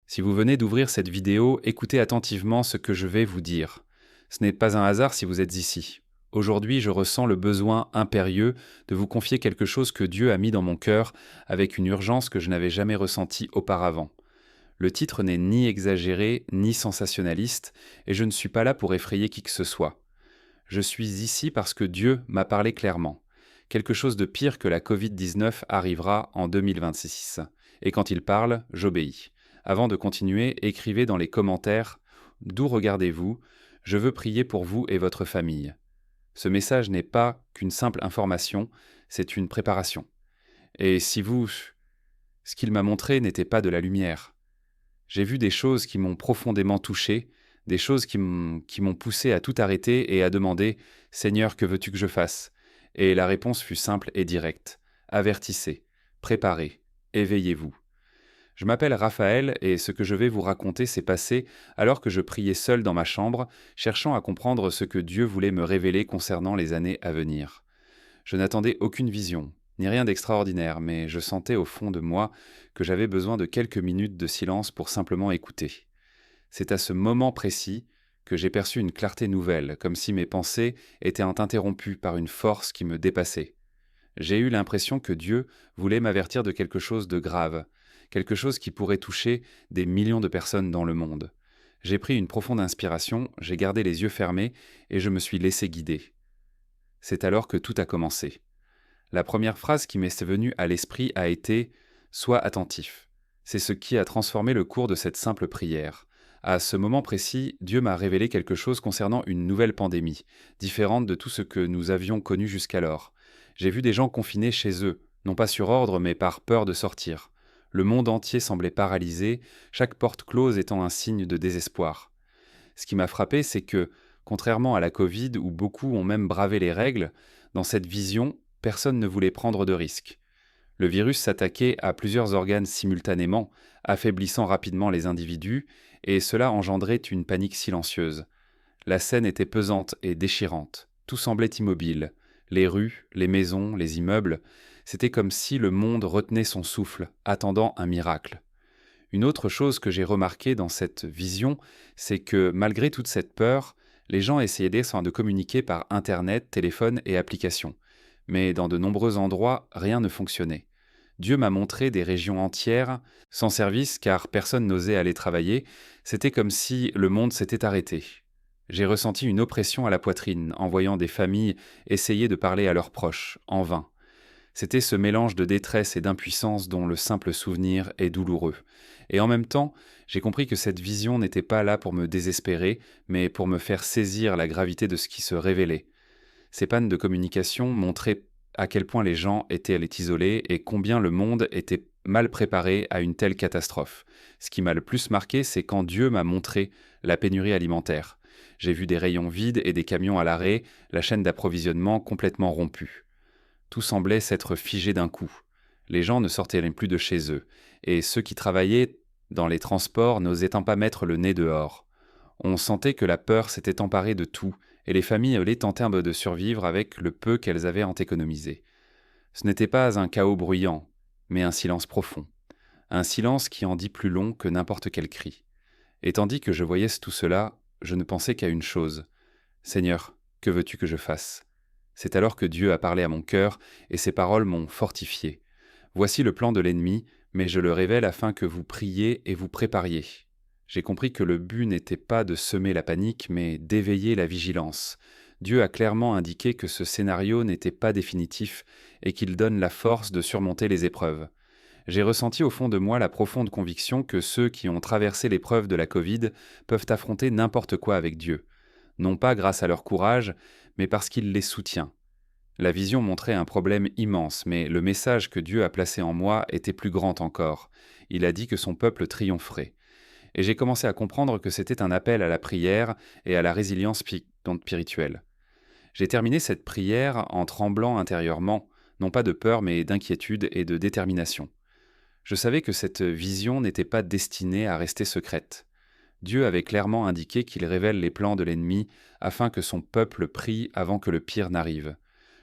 Si vous venez d'ouvrir cette vidéo, écoutez attentivement ce que je vais vous dire. Ce n'est pas un hasard si vous êtes ici. Aujourd'hui, je ressens le besoin impérieux de vous confier quelque chose que Dieu a mis dans mon cœur avec une urgence que je n'avais jamais ressentie auparavant. Le titre n'est ni exagéré ni sensationnaliste et je ne suis pas là pour effrayer qui que ce soit. Je suis ici parce que Dieu m'a parlé clairement. Quelque chose de pire que la Covid-19 arrivera en 2026. Et quand il parle, j'obéis. Avant de continuer, écrivez dans les commentaires « D'où regardez-vous ? Je veux prier pour vous et votre famille ». Ce message n'est pas qu'une simple information, c'est une préparation. Et si vous... Ce qu'il m'a montré n'était pas de la lumière. J'ai vu des choses qui m'ont profondément touché, des choses qui m'ont poussé à tout arrêter et à demander « Seigneur, que veux-tu que je fasse ?» Et la réponse fut simple et directe. Avertissez, préparez, éveillez-vous. Je m'appelle Raphaël et ce que je vais vous raconter s'est passé alors que je priais seul dans ma chambre, cherchant à comprendre ce que Dieu voulait me révéler concernant les années à venir. Je n'attendais aucune vision, ni rien d'extraordinaire, mais je sentais au fond de moi que j'avais besoin de quelques minutes de silence pour simplement écouter. C'est à ce moment précis que j'ai perçu une clarté nouvelle, comme si mes pensées étaient interrompues par une force qui me dépassait. J'ai eu l'impression que Dieu voulait m'avertir de quelque chose de grave, quelque chose qui pourrait toucher des millions de personnes dans le monde. J'ai pris une profonde inspiration, j'ai gardé les yeux fermés et je me suis laissé guider. C'est alors que tout a commencé. La première phrase qui m'est venue à l'esprit a été « Sois attentif ». C'est ce qui a transformé le cours de cette simple prière. À ce moment précis, Dieu m'a révélé quelque chose concernant une nouvelle pandémie, différente de tout ce que nous avions connu jusqu'alors. J'ai vu des gens confinés chez eux, non pas sur ordre mais par peur de sortir. Le monde entier semblait paralysé, chaque porte close étant un signe de désespoir. Ce qui m'a frappé, c'est que, contrairement à la Covid où beaucoup ont même bravé les règles, dans cette vision, personne ne voulait prendre de risques. Le virus s'attaquait à plusieurs organes simultanément, affaiblissant rapidement les individus, et cela engendrait une panique silencieuse. La scène était pesante et déchirante. Tout semblait immobile. Les rues, les maisons, les immeubles, c'était comme si le monde retenait son souffle, attendant un miracle. Une autre chose que j'ai remarquée dans cette vision, c'est que malgré toute cette peur, les gens essayaient de communiquer par Internet, téléphone et applications. Mais dans de nombreux endroits, rien ne fonctionnait. Dieu m'a montré des régions entières, sans service car personne n'osait aller travailler, c'était comme si le monde s'était arrêté. J'ai ressenti une oppression à la poitrine en voyant des familles essayer de parler à leurs proches, en vain. C'était ce mélange de détresse et d'impuissance dont le simple souvenir est douloureux. Et en même temps, j'ai compris que cette vision n'était pas là pour me désespérer, mais pour me faire saisir la gravité de ce qui se révélait. Ces pannes de communication montraient à quel point les gens étaient isolés et combien le monde était mal préparé à une telle catastrophe. Ce qui m'a le plus marqué, c'est quand Dieu m'a montré la pénurie alimentaire. J'ai vu des rayons vides et des camions à l'arrêt, la chaîne d'approvisionnement complètement rompue. Tout semblait s'être figé d'un coup. Les gens ne sortaient même plus de chez eux, et ceux qui travaillaient dans les transports n'osaient pas mettre le nez dehors. On sentait que la peur s'était emparée de tout, et les familles tentaient de survivre avec le peu qu'elles avaient en économisé. Ce n'était pas un chaos bruyant, mais un silence profond. Un silence qui en dit plus long que n'importe quel cri. Et tandis que je voyais tout cela, je ne pensais qu'à une chose. « Seigneur, que veux-tu que je fasse ?» C'est alors que Dieu a parlé à mon cœur, et ses paroles m'ont fortifié. Voici le plan de l'ennemi, mais je le révèle afin que vous priez et vous prépariez. J'ai compris que le but n'était pas de semer la panique, mais d'éveiller la vigilance. Dieu a clairement indiqué que ce scénario n'était pas définitif et qu'il donne la force de surmonter les épreuves. J'ai ressenti au fond de moi la profonde conviction que ceux qui ont traversé l'épreuve de la Covid peuvent affronter n'importe quoi avec Dieu. Non pas grâce à leur courage, mais parce qu'il les soutient. La vision montrait un problème immense, mais le message que Dieu a placé en moi était plus grand encore. Il a dit que son peuple triompherait. Et j'ai commencé à comprendre que c'était un appel à la prière et à la résilience spirituelle. J'ai terminé cette prière en tremblant intérieurement, non pas de peur mais d'inquiétude et de détermination. Je savais que cette vision n'était pas destinée à rester secrète. Dieu avait clairement indiqué qu'il révèle les plans de l'ennemi afin que son peuple prie avant que le pire n'arrive.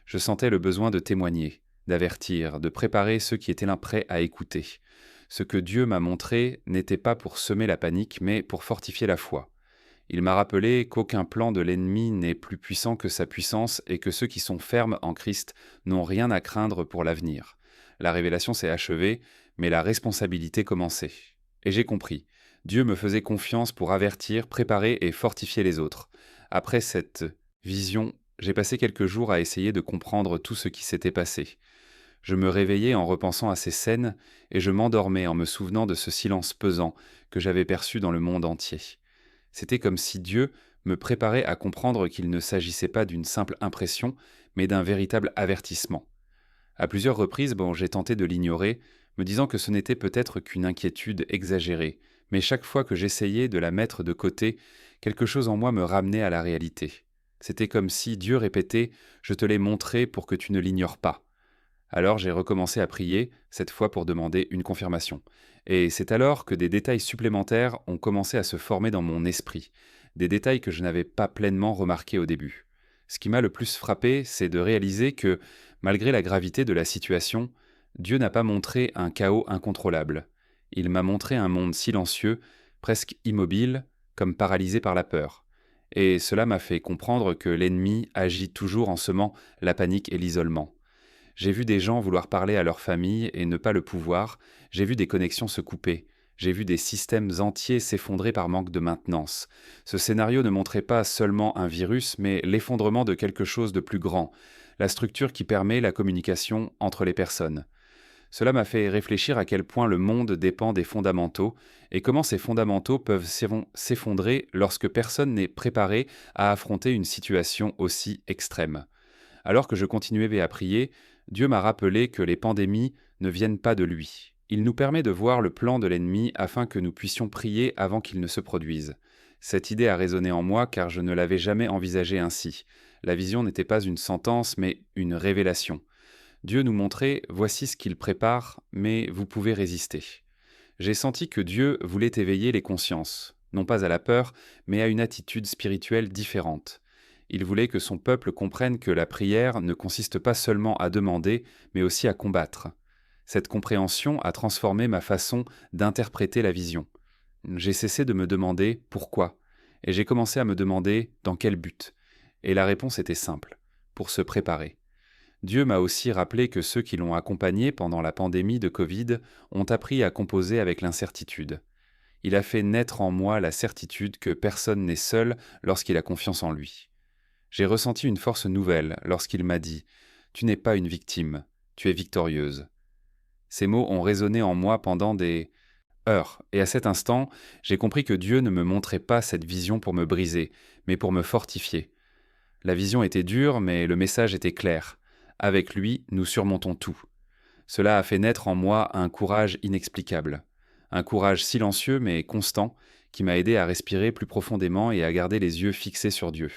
Je sentais le besoin de témoigner, d'avertir, de préparer ceux qui étaient là prêts à écouter. Ce que Dieu m'a montré n'était pas pour semer la panique, mais pour fortifier la foi. Il m'a rappelé qu'aucun plan de l'ennemi n'est plus puissant que sa puissance et que ceux qui sont fermes en Christ n'ont rien à craindre pour l'avenir. La révélation s'est achevée, mais la responsabilité commençait. Et j'ai compris. Dieu me faisait confiance pour avertir, préparer et fortifier les autres. Après cette vision, j'ai passé quelques jours à essayer de comprendre tout ce qui s'était passé. Je me réveillais en repensant à ces scènes et je m'endormais en me souvenant de ce silence pesant que j'avais perçu dans le monde entier. C'était comme si Dieu me préparait à comprendre qu'il ne s'agissait pas d'une simple impression, mais d'un véritable avertissement. À plusieurs reprises, j'ai tenté de l'ignorer, me disant que ce n'était peut-être qu'une inquiétude exagérée, mais chaque fois que j'essayais de la mettre de côté, quelque chose en moi me ramenait à la réalité. C'était comme si Dieu répétait « Je te l'ai montré pour que tu ne l'ignores pas ». Alors j'ai recommencé à prier, cette fois pour demander une confirmation. Et c'est alors que des détails supplémentaires ont commencé à se former dans mon esprit, des détails que je n'avais pas pleinement remarqués au début. Ce qui m'a le plus frappé, c'est de réaliser que, malgré la gravité de la situation, Dieu n'a pas montré un chaos incontrôlable. Il m'a montré un monde silencieux, presque immobile, comme paralysé par la peur. Et cela m'a fait comprendre que l'ennemi agit toujours en semant la panique et l'isolement. J'ai vu des gens vouloir parler à leur famille et ne pas le pouvoir, j'ai vu des connexions se couper, j'ai vu des systèmes entiers s'effondrer par manque de maintenance. Ce scénario ne montrait pas seulement un virus, mais l'effondrement de quelque chose de plus grand, la structure qui permet la communication entre les personnes. Cela m'a fait réfléchir à quel point le monde dépend des fondamentaux et comment ces fondamentaux peuvent s'effondrer lorsque personne n'est préparé à affronter une situation aussi extrême. Alors que je continuais à prier, Dieu m'a rappelé que les pandémies ne viennent pas de lui. Il nous permet de voir le plan de l'ennemi afin que nous puissions prier avant qu'il ne se produise. Cette idée a résonné en moi car je ne l'avais jamais envisagée ainsi. La vision n'était pas une sentence mais une révélation. Dieu nous montrait « Voici ce qu'il prépare, mais vous pouvez résister ». J'ai senti que Dieu voulait éveiller les consciences, non pas à la peur, mais à une attitude spirituelle différente. Il voulait que son peuple comprenne que la prière ne consiste pas seulement à demander, mais aussi à combattre. Cette compréhension a transformé ma façon d'interpréter la vision. J'ai cessé de me demander pourquoi, et j'ai commencé à me demander dans quel but. Et la réponse était simple, pour se préparer. Dieu m'a aussi rappelé que ceux qui l'ont accompagné pendant la pandémie de Covid ont appris à composer avec l'incertitude. Il a fait naître en moi la certitude que personne n'est seul lorsqu'il a confiance en lui. J'ai ressenti une force nouvelle lorsqu'il m'a dit « Tu n'es pas une victime, tu es victorieuse ». Ces mots ont résonné en moi pendant des heures, et à cet instant, j'ai compris que Dieu ne me montrait pas cette vision pour me briser, mais pour me fortifier. La vision était dure, mais le message était clair. Avec lui, nous surmontons tout. Cela a fait naître en moi un courage inexplicable. Un courage silencieux mais constant qui m'a aidé à respirer plus profondément et à garder les yeux fixés sur Dieu.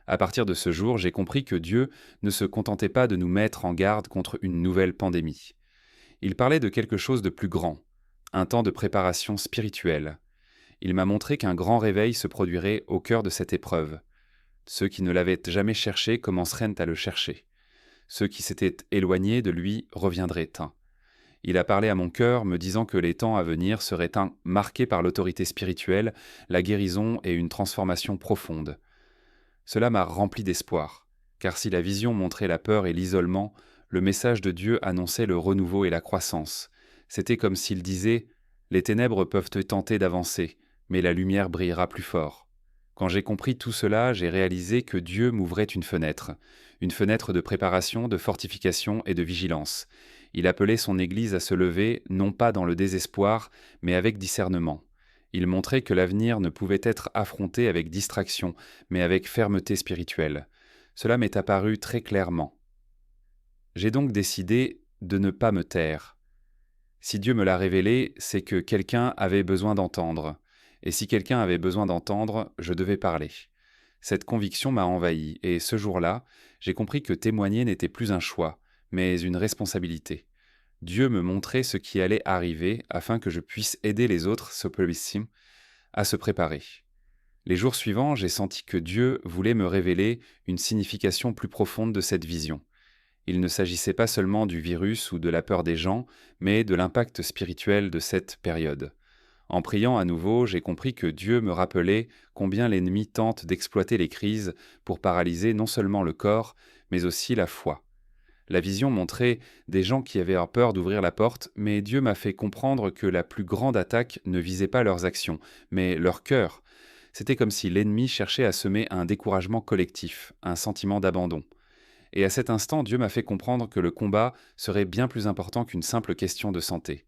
À partir de ce jour, j'ai compris que Dieu ne se contentait pas de nous mettre en garde contre une nouvelle pandémie. Il parlait de quelque chose de plus grand, un temps de préparation spirituelle. Il m'a montré qu'un grand réveil se produirait au cœur de cette épreuve. Ceux qui ne l'avaient jamais cherché commenceraient à le chercher. Ceux qui s'étaient éloignés de lui reviendraient. Il a parlé à mon cœur, me disant que les temps à venir seraient marqués par l'autorité spirituelle, la guérison et une transformation profonde. Cela m'a rempli d'espoir, car si la vision montrait la peur et l'isolement, le message de Dieu annonçait le renouveau et la croissance. C'était comme s'il disait « Les ténèbres peuvent te tenter d'avancer, mais la lumière brillera plus fort ». Quand j'ai compris tout cela, j'ai réalisé que Dieu m'ouvrait une fenêtre de préparation, de fortification et de vigilance. Il appelait son Église à se lever, non pas dans le désespoir, mais avec discernement. Il montrait que l'avenir ne pouvait être affronté avec distraction, mais avec fermeté spirituelle. Cela m'est apparu très clairement. J'ai donc décidé de ne pas me taire. Si Dieu me l'a révélé, c'est que quelqu'un avait besoin d'entendre. Et si quelqu'un avait besoin d'entendre, je devais parler. Cette conviction m'a envahi, et ce jour-là, j'ai compris que témoigner n'était plus un choix, mais une responsabilité. Dieu me montrait ce qui allait arriver afin que je puisse aider les autres, à se préparer. Les jours suivants, j'ai senti que Dieu voulait me révéler une signification plus profonde de cette vision. Il ne s'agissait pas seulement du virus ou de la peur des gens, mais de l'impact spirituel de cette période. En priant à nouveau, j'ai compris que Dieu me rappelait combien l'ennemi tente d'exploiter les crises pour paralyser non seulement le corps, mais aussi la foi. La vision montrait des gens qui avaient peur d'ouvrir la porte, mais Dieu m'a fait comprendre que la plus grande attaque ne visait pas leurs actions, mais leur cœur. C'était comme si l'ennemi cherchait à semer un découragement collectif, un sentiment d'abandon. Et à cet instant, Dieu m'a fait comprendre que le combat serait bien plus important qu'une simple question de santé.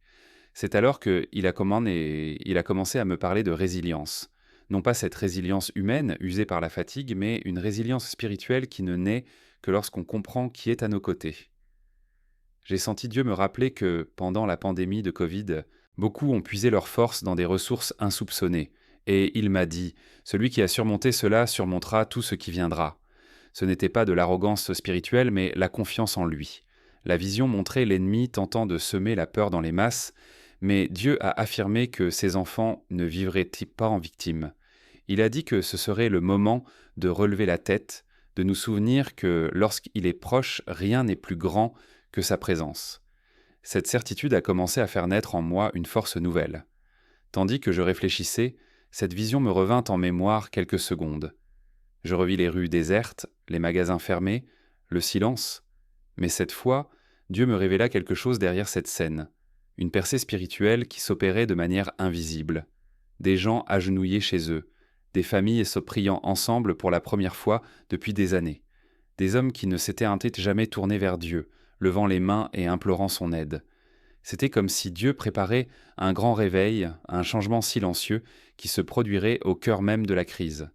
C'est alors qu'il a commencé à me parler de résilience. Non pas cette résilience humaine, usée par la fatigue, mais une résilience spirituelle qui ne naît que lorsqu'on comprend qui est à nos côtés. J'ai senti Dieu me rappeler que, pendant la pandémie de Covid, beaucoup ont puisé leurs forces dans des ressources insoupçonnées. Et il m'a dit, celui qui a surmonté cela surmontera tout ce qui viendra. Ce n'était pas de l'arrogance spirituelle, mais la confiance en lui. La vision montrait l'ennemi tentant de semer la peur dans les masses, mais Dieu a affirmé que ses enfants ne vivraient pas en victimes. Il a dit que ce serait le moment de relever la tête, de nous souvenir que lorsqu'il est proche, rien n'est plus grand que sa présence. Cette certitude a commencé à faire naître en moi une force nouvelle. Tandis que je réfléchissais, cette vision me revint en mémoire quelques secondes. Je revis les rues désertes, les magasins fermés, le silence. Mais cette fois, Dieu me révéla quelque chose derrière cette scène, une percée spirituelle qui s'opérait de manière invisible. Des gens agenouillés chez eux, des familles se priant ensemble pour la première fois depuis des années, des hommes qui ne s'étaient jamais tournés vers Dieu, levant les mains et implorant son aide. C'était comme si Dieu préparait un grand réveil, un changement silencieux qui se produirait au cœur même de la crise.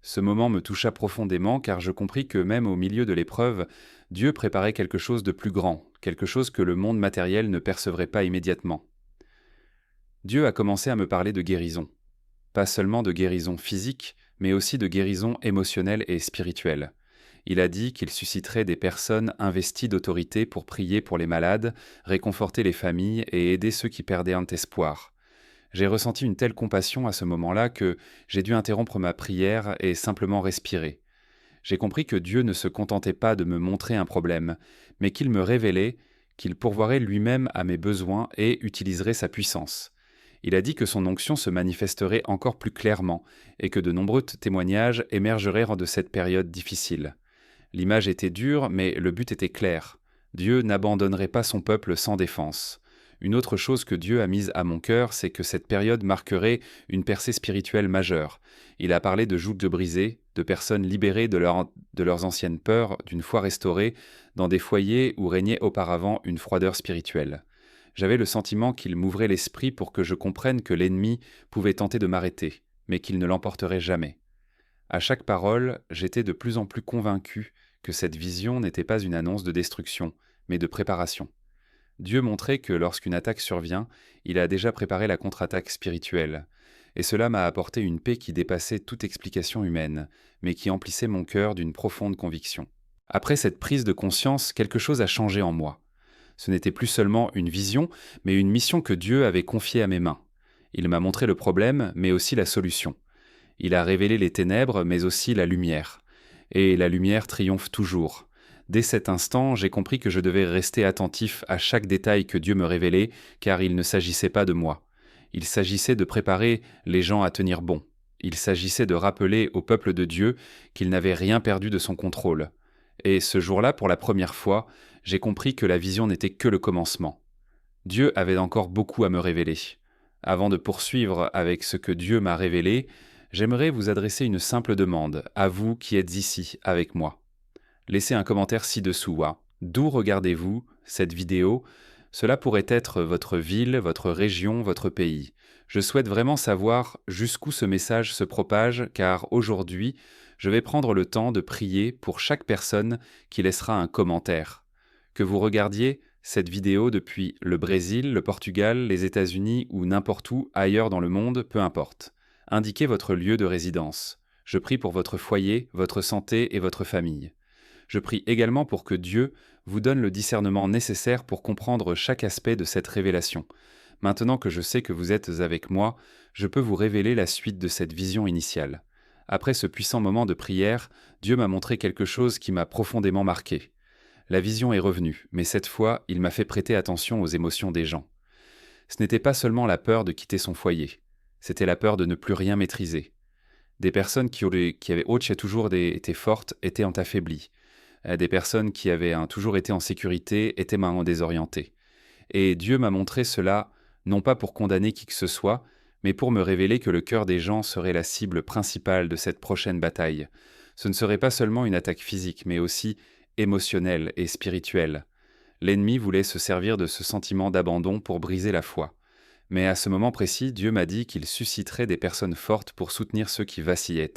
Ce moment me toucha profondément car je compris que même au milieu de l'épreuve, Dieu préparait quelque chose de plus grand, quelque chose que le monde matériel ne percevrait pas immédiatement. Dieu a commencé à me parler de guérison. Pas seulement de guérison physique, mais aussi de guérison émotionnelle et spirituelle. Il a dit qu'il susciterait des personnes investies d'autorité pour prier pour les malades, réconforter les familles et aider ceux qui perdaient un espoir. J'ai ressenti une telle compassion à ce moment-là que j'ai dû interrompre ma prière et simplement respirer. J'ai compris que Dieu ne se contentait pas de me montrer un problème, mais qu'il me révélait qu'il pourvoirait lui-même à mes besoins et utiliserait sa puissance. Il a dit que son onction se manifesterait encore plus clairement et que de nombreux témoignages émergeraient de cette période difficile. L'image était dure, mais le but était clair. Dieu n'abandonnerait pas son peuple sans défense. Une autre chose que Dieu a mise à mon cœur, c'est que cette période marquerait une percée spirituelle majeure. Il a parlé de joutes brisées, de personnes libérées de leurs anciennes peurs, d'une foi restaurée, dans des foyers où régnait auparavant une froideur spirituelle. J'avais le sentiment qu'il m'ouvrait l'esprit pour que je comprenne que l'ennemi pouvait tenter de m'arrêter, mais qu'il ne l'emporterait jamais. À chaque parole, j'étais de plus en plus convaincu que cette vision n'était pas une annonce de destruction, mais de préparation. Dieu montrait que lorsqu'une attaque survient, il a déjà préparé la contre-attaque spirituelle, et cela m'a apporté une paix qui dépassait toute explication humaine, mais qui emplissait mon cœur d'une profonde conviction. Après cette prise de conscience, quelque chose a changé en moi. Ce n'était plus seulement une vision, mais une mission que Dieu avait confiée à mes mains. Il m'a montré le problème, mais aussi la solution. Il a révélé les ténèbres, mais aussi la lumière. Et la lumière triomphe toujours. Dès cet instant, j'ai compris que je devais rester attentif à chaque détail que Dieu me révélait, car il ne s'agissait pas de moi. Il s'agissait de préparer les gens à tenir bon. Il s'agissait de rappeler au peuple de Dieu qu'il n'avait rien perdu de son contrôle. Et ce jour-là, pour la première fois, j'ai compris que la vision n'était que le commencement. Dieu avait encore beaucoup à me révéler. Avant de poursuivre avec ce que Dieu m'a révélé, j'aimerais vous adresser une simple demande, à vous qui êtes ici avec moi. Laissez un commentaire ci-dessous. D'où regardez-vous cette vidéo? Cela pourrait être votre ville, votre région, votre pays. Je souhaite vraiment savoir jusqu'où ce message se propage, car aujourd'hui, je vais prendre le temps de prier pour chaque personne qui laissera un commentaire. Que vous regardiez cette vidéo depuis le Brésil, le Portugal, les États-Unis ou n'importe où ailleurs dans le monde, peu importe. Indiquez votre lieu de résidence. Je prie pour votre foyer, votre santé et votre famille. Je prie également pour que Dieu vous donne le discernement nécessaire pour comprendre chaque aspect de cette révélation. Maintenant que je sais que vous êtes avec moi, je peux vous révéler la suite de cette vision initiale. Après ce puissant moment de prière, Dieu m'a montré quelque chose qui m'a profondément marqué. La vision est revenue, mais cette fois, il m'a fait prêter attention aux émotions des gens. Ce n'était pas seulement la peur de quitter son foyer, c'était la peur de ne plus rien maîtriser. Des personnes qui avaient toujours été fortes étaient affaiblies. Des personnes qui avaient toujours été en sécurité étaient maintenant désorientées. Et Dieu m'a montré cela, non pas pour condamner qui que ce soit, mais pour me révéler que le cœur des gens serait la cible principale de cette prochaine bataille. Ce ne serait pas seulement une attaque physique, mais aussi émotionnelle et spirituelle. L'ennemi voulait se servir de ce sentiment d'abandon pour briser la foi. Mais à ce moment précis, Dieu m'a dit qu'il susciterait des personnes fortes pour soutenir ceux qui vacillaient.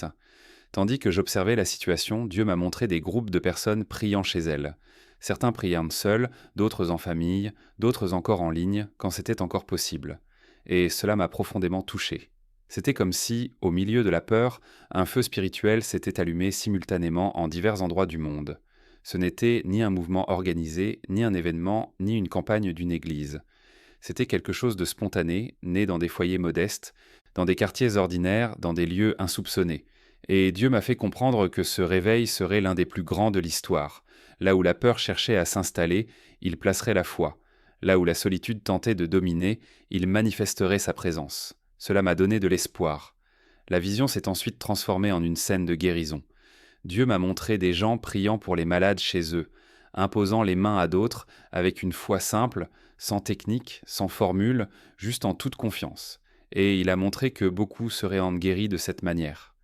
Tandis que j'observais la situation, Dieu m'a montré des groupes de personnes priant chez elles. Certains priant seuls, d'autres en famille, d'autres encore en ligne, quand c'était encore possible. Et cela m'a profondément touché. C'était comme si, au milieu de la peur, un feu spirituel s'était allumé simultanément en divers endroits du monde. Ce n'était ni un mouvement organisé, ni un événement, ni une campagne d'une église. C'était quelque chose de spontané, né dans des foyers modestes, dans des quartiers ordinaires, dans des lieux insoupçonnés. Et Dieu m'a fait comprendre que ce réveil serait l'un des plus grands de l'histoire. Là où la peur cherchait à s'installer, il placerait la foi. Là où la solitude tentait de dominer, il manifesterait sa présence. Cela m'a donné de l'espoir. La vision s'est ensuite transformée en une scène de guérison. Dieu m'a montré des gens priant pour les malades chez eux, imposant les mains à d'autres avec une foi simple, sans technique, sans formule, juste en toute confiance. Et il a montré que beaucoup seraient guéris de cette manière.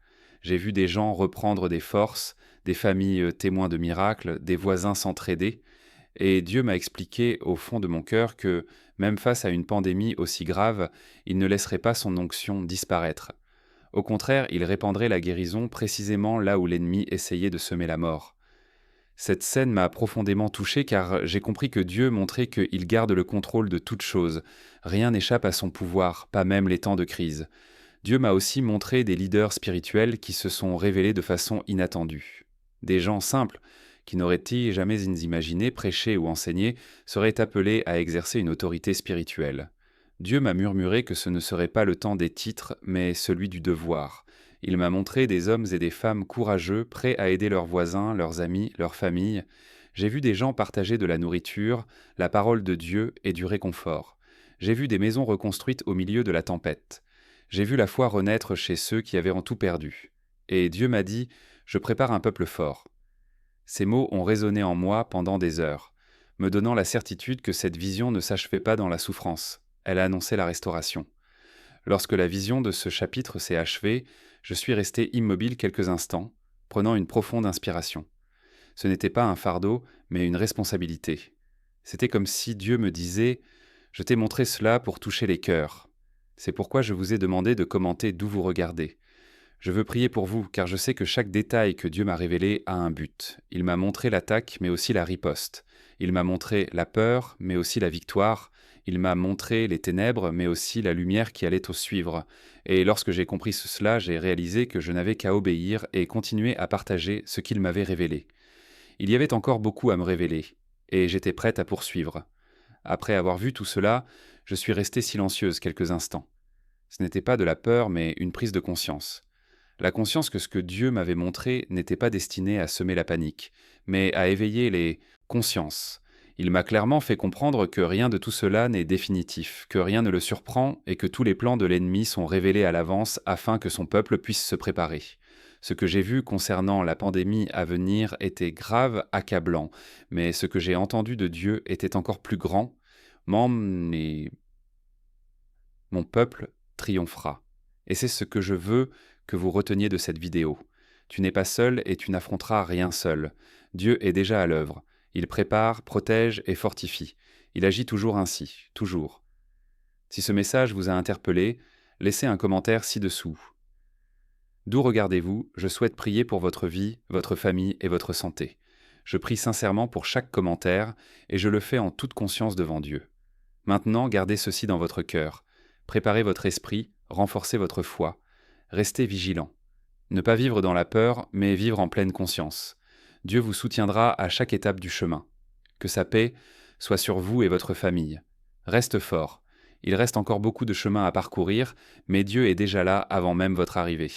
J'ai vu des gens reprendre des forces, des familles témoins de miracles, des voisins s'entraider, et Dieu m'a expliqué au fond de mon cœur que, même face à une pandémie aussi grave, il ne laisserait pas son onction disparaître. Au contraire, il répandrait la guérison précisément là où l'ennemi essayait de semer la mort. Cette scène m'a profondément touché car j'ai compris que Dieu montrait qu'il garde le contrôle de toute chose. Rien n'échappe à son pouvoir, pas même les temps de crise. Dieu m'a aussi montré des leaders spirituels qui se sont révélés de façon inattendue. Des gens simples, qui n'auraient-ils jamais imaginé prêcher ou enseigner, seraient appelés à exercer une autorité spirituelle. Dieu m'a murmuré que ce ne serait pas le temps des titres, mais celui du devoir. Il m'a montré des hommes et des femmes courageux, prêts à aider leurs voisins, leurs amis, leurs familles. J'ai vu des gens partager de la nourriture, la parole de Dieu et du réconfort. J'ai vu des maisons reconstruites au milieu de la tempête. J'ai vu la foi renaître chez ceux qui avaient en tout perdu. Et Dieu m'a dit « Je prépare un peuple fort ». Ces mots ont résonné en moi pendant des heures, me donnant la certitude que cette vision ne s'achevait pas dans la souffrance. Elle annonçait la restauration. Lorsque la vision de ce chapitre s'est achevée, je suis resté immobile quelques instants, prenant une profonde inspiration. Ce n'était pas un fardeau, mais une responsabilité. C'était comme si Dieu me disait « Je t'ai montré cela pour toucher les cœurs. C'est pourquoi je vous ai demandé de commenter d'où vous regardez. Je veux prier pour vous, car je sais que chaque détail que Dieu m'a révélé a un but. Il m'a montré l'attaque, mais aussi la riposte. Il m'a montré la peur, mais aussi la victoire. Il m'a montré les ténèbres, mais aussi la lumière qui allait au suivre. Et lorsque j'ai compris cela, j'ai réalisé que je n'avais qu'à obéir et continuer à partager ce qu'il m'avait révélé. Il y avait encore beaucoup à me révéler, et j'étais prête à poursuivre. Après avoir vu tout cela, je suis restée silencieuse quelques instants. Ce n'était pas de la peur, mais une prise de conscience. La conscience que ce que Dieu m'avait montré n'était pas destiné à semer la panique, mais à éveiller les consciences. Il m'a clairement fait comprendre que rien de tout cela n'est définitif, que rien ne le surprend et que tous les plans de l'ennemi sont révélés à l'avance afin que son peuple puisse se préparer. Ce que j'ai vu concernant la pandémie à venir était grave, accablant, mais ce que j'ai entendu de Dieu était encore plus grand. Mon peuple triomphera. Et c'est ce que je veux que vous reteniez de cette vidéo. Tu n'es pas seul et tu n'affronteras rien seul. Dieu est déjà à l'œuvre. Il prépare, protège et fortifie. Il agit toujours ainsi, toujours. Si ce message vous a interpellé, laissez un commentaire ci-dessous. D'où regardez-vous? Je souhaite prier pour votre vie, votre famille et votre santé. Je prie sincèrement pour chaque commentaire et je le fais en toute conscience devant Dieu. Maintenant, gardez ceci dans votre cœur. Préparez votre esprit, renforcez votre foi. Restez vigilant. Ne pas vivre dans la peur, mais vivre en pleine conscience. Dieu vous soutiendra à chaque étape du chemin. Que sa paix soit sur vous et votre famille. Reste fort. Il reste encore beaucoup de chemin à parcourir, mais Dieu est déjà là avant même votre arrivée.